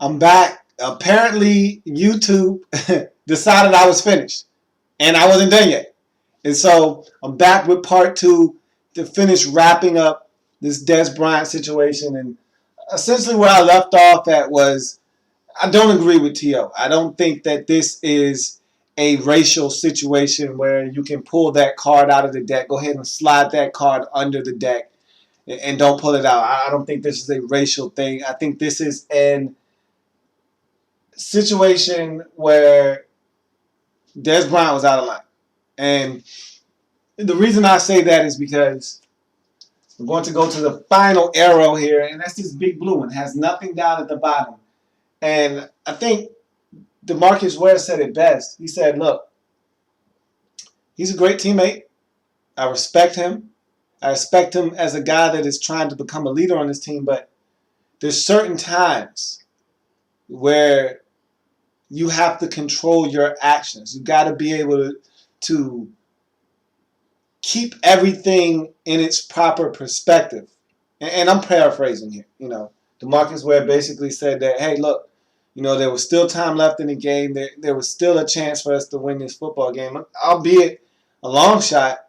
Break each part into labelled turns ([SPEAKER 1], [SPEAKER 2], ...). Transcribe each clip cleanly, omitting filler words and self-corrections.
[SPEAKER 1] I'm back. Apparently, YouTube decided I was finished, and I wasn't done yet. And so I'm back with part two to finish wrapping up this Dez Bryant situation. And essentially, where I left off at was I don't agree with T.O. I don't think that this is a racial situation where you can pull that card out of the deck, go ahead and slide that card under the deck, and don't pull it out. I don't think this is a racial thing. I think this is an situation where Dez Bryant was out of line. And the reason I say that is because we're going to go to the final arrow here, and that's this big blue one. It has nothing down at the bottom. And I think DeMarcus Ware said it best. He said, look, he's a great teammate. I respect him. I respect him as a guy that is trying to become a leader on this team, but there's certain times where you have to control your actions. You got to be able to keep everything in its proper perspective. And I'm paraphrasing here. DeMarcus Ware basically said that, hey, look, there was still time left in the game. There was still a chance for us to win this football game, albeit a long shot.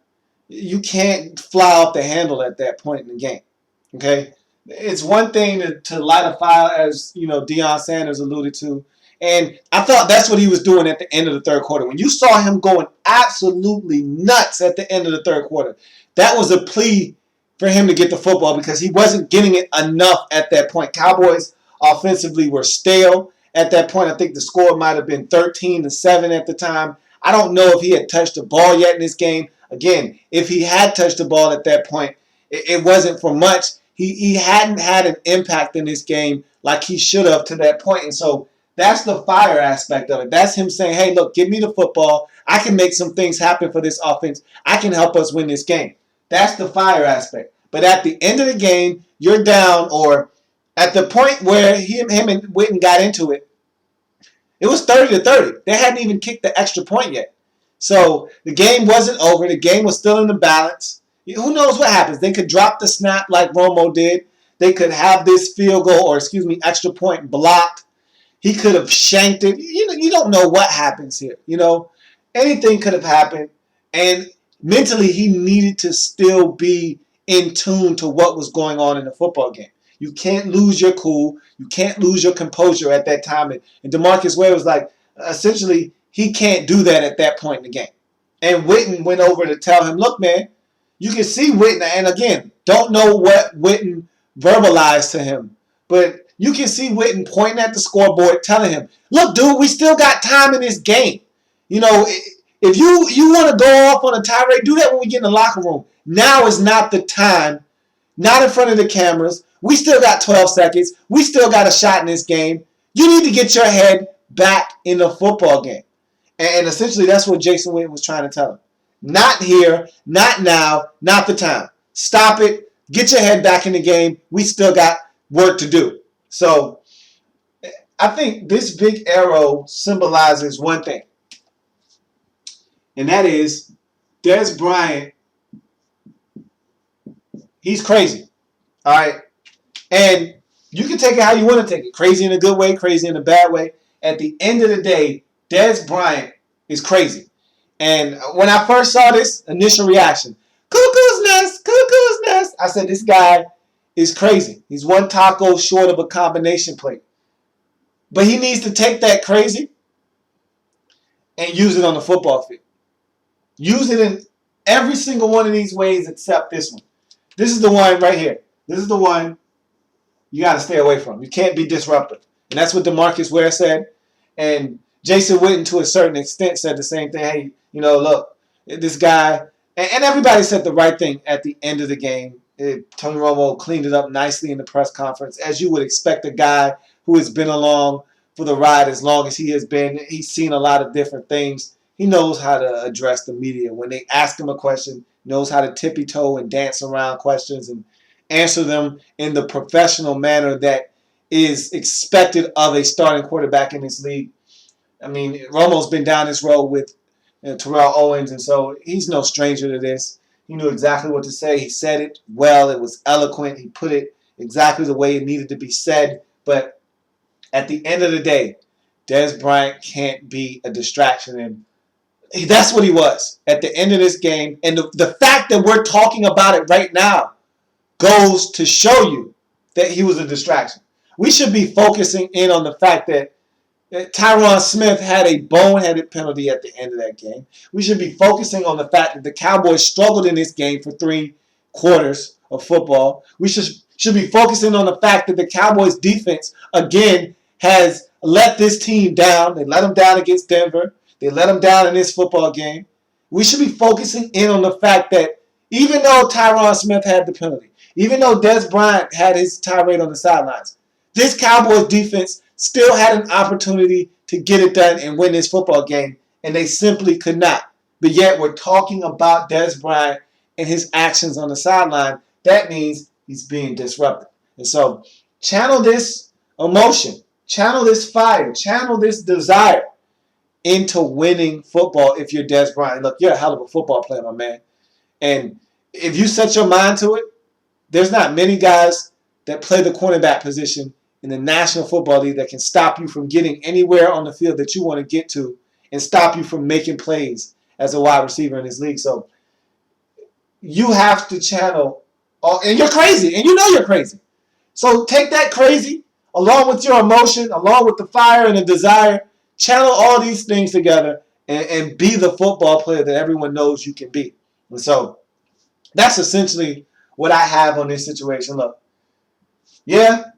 [SPEAKER 1] You can't fly off the handle at that point in the game. Okay? It's one thing to light a fire, as Deion Sanders alluded to. And I thought that's what he was doing at the end of the third quarter. When you saw him going absolutely nuts at the end of the third quarter, that was a plea for him to get the football because he wasn't getting it enough at that point. Cowboys offensively were stale at that point. I think the score might have been 13-7 at the time. I don't know if he had touched the ball yet in this game. Again, if he had touched the ball at that point, it wasn't for much. He hadn't had an impact in this game like he should have to that point. And so that's the fire aspect of it. That's him saying, hey, look, give me the football. I can make some things happen for this offense. I can help us win this game. That's the fire aspect. But at the end of the game, you're down, or at the point where him and Witten got into it, it was 30-30. They hadn't even kicked the extra point yet. So the game wasn't over. The game was still in the balance. Who knows what happens? They could drop the snap like Romo did. They could have this field goal, or extra point blocked. He could have shanked it. You don't know what happens here. Anything could have happened. And mentally, he needed to still be in tune to what was going on in the football game. You can't lose your cool. You can't lose your composure at that time. And DeMarcus Ware was like, essentially, he can't do that at that point in the game. And Witten went over to tell him, look, man, you can see Witten. And again, don't know what Witten verbalized to him. But you can see Witten pointing at the scoreboard, telling him, look, dude, we still got time in this game. If you want to go off on a tirade, do that when we get in the locker room. Now is not the time. Not in front of the cameras. We still got 12 seconds. We still got a shot in this game. You need to get your head back in the football game. And essentially that's what Jason Witten was trying to tell him. Not here, not now, not the time. Stop it. Get your head back in the game. We still got work to do. So I think this big arrow symbolizes one thing. And that is Dez Bryant. He's crazy. All right. And you can take it how you want to take it. Crazy in a good way, crazy in a bad way. At the end of the day, Dez Bryant is crazy. And when I first saw this initial reaction, cuckoo's nest, cuckoo's nest, I said, this guy is crazy. He's one taco short of a combination plate. But he needs to take that crazy and use it on the football field. Use it in every single one of these ways except this one. This is the one right here. This is the one you got to stay away from. You can't be disruptive. And that's what DeMarcus Ware said. And Jason Witten, to a certain extent, said the same thing. Hey, look, this guy, and everybody said the right thing at the end of the game. Tony Romo cleaned it up nicely in the press conference, as you would expect a guy who has been along for the ride as long as he has been. He's seen a lot of different things. He knows how to address the media. When they ask him a question, knows how to tippy-toe and dance around questions and answer them in the professional manner that is expected of a starting quarterback in this league. I mean, Romo's been down this road with Terrell Owens, and so he's no stranger to this. He knew exactly what to say. He said it well. It was eloquent. He put it exactly the way it needed to be said. But At the end of the day, Dez Bryant can't be a distraction, and that's what he was at the end of this game. And the fact that we're talking about it right now goes to show you that he was a distraction. We should be focusing in on the fact that Tyron Smith had a boneheaded penalty at the end of that game. We should be focusing on the fact that the Cowboys struggled in this game for 3 quarters of football. We should be focusing on the fact that the Cowboys defense, again, has let this team down. They let them down against Denver. They let them down in this football game. We should be focusing in on the fact that even though Tyron Smith had the penalty, even though Dez Bryant had his tirade on the sidelines, this Cowboys defense still had an opportunity to get it done and win this football game, and they simply could not. But yet we're talking about Dez Bryant and his actions on the sideline. That means he's being disruptive. And so channel this emotion, channel this fire, channel this desire into winning football if you're Dez Bryant. Look, you're a hell of a football player, my man. And if you set your mind to it, there's not many guys that play the cornerback position in the National Football League that can stop you from getting anywhere on the field that you want to get to and stop you from making plays as a wide receiver in this league. So you have to channel, and you're crazy, and you know you're crazy. So take that crazy along with your emotion, along with the fire and the desire, channel all these things together and be the football player that everyone knows you can be. And so that's essentially what I have on this situation. Look, yeah,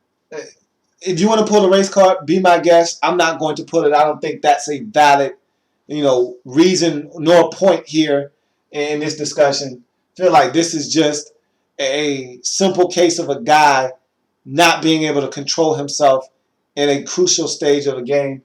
[SPEAKER 1] if you want to pull the race card, be my guest. I'm not going to pull it. I don't think that's a valid, reason nor point here in this discussion. I feel like this is just a simple case of a guy not being able to control himself in a crucial stage of a game.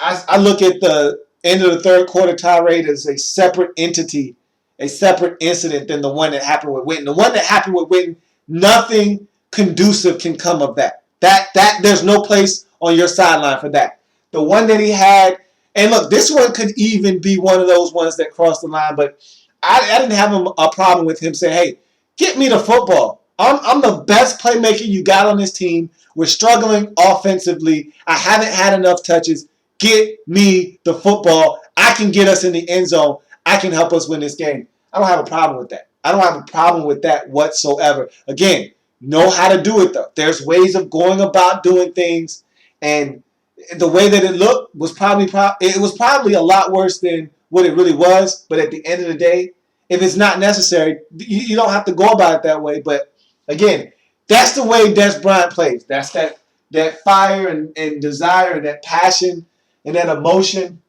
[SPEAKER 1] I look at the end of the third quarter tirade as a separate entity, a separate incident than the one that happened with Witten. The one that happened with Witten, nothing conducive can come of that. That there's no place on your sideline for that. The one that he had, and look, this one could even be one of those ones that crossed the line, but I didn't have a problem with him saying, hey, get me the football. I'm the best playmaker you got on this team. We're struggling offensively. I haven't had enough touches. Get me the football. I can get us in the end zone. I can help us win this game. I don't have a problem with that. I don't have a problem with that whatsoever. Again, know how to do it, though. There's ways of going about doing things, and the way that it looked was probably a lot worse than what it really was. But at the end of the day, if it's not necessary, you don't have to go about it that way. But again, that's the way Dez Bryant plays. That's that fire and desire and that passion and that emotion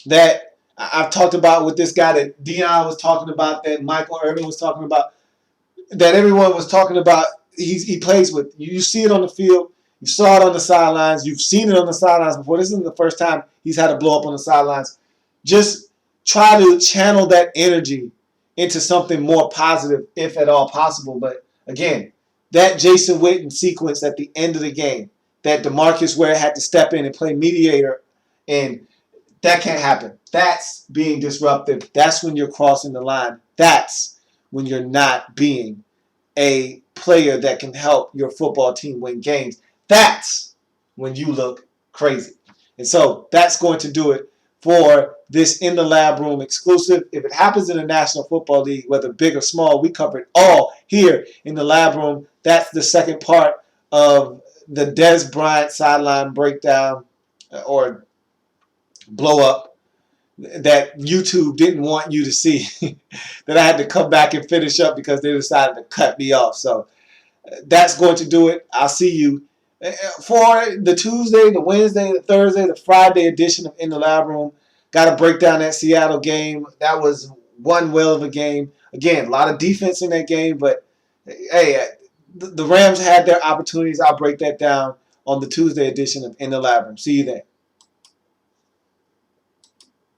[SPEAKER 1] that I've talked about with this guy that Dion was talking about, that Michael Irvin was talking about, that everyone was talking about. He plays with. You see it on the field. You saw it on the sidelines. You've seen it on the sidelines before. This isn't the first time he's had to blow up on the sidelines. Just try to channel that energy into something more positive, if at all possible. But again, that Jason Witten sequence at the end of the game, that DeMarcus Ware had to step in and play mediator, and that can't happen. That's being disruptive. That's when you're crossing the line. That's when you're not being a player that can help your football team win games. That's when you look crazy. And so that's going to do it for this In the Lab Room exclusive. If it happens in the National Football League, whether big or small, we cover it all here in the Lab Room. That's the second part of the Dez Bryant sideline breakdown or blow up that YouTube didn't want you to see, that I had to come back and finish up because they decided to cut me off. So that's going to do it. I'll see you for the Tuesday, the Wednesday, the Thursday, the Friday edition of In the Lab Room. Got to break down that Seattle game. That was one whale of a game. Again, a lot of defense in that game, but hey, the Rams had their opportunities. I'll break that down on the Tuesday edition of In the Lab Room. See you then.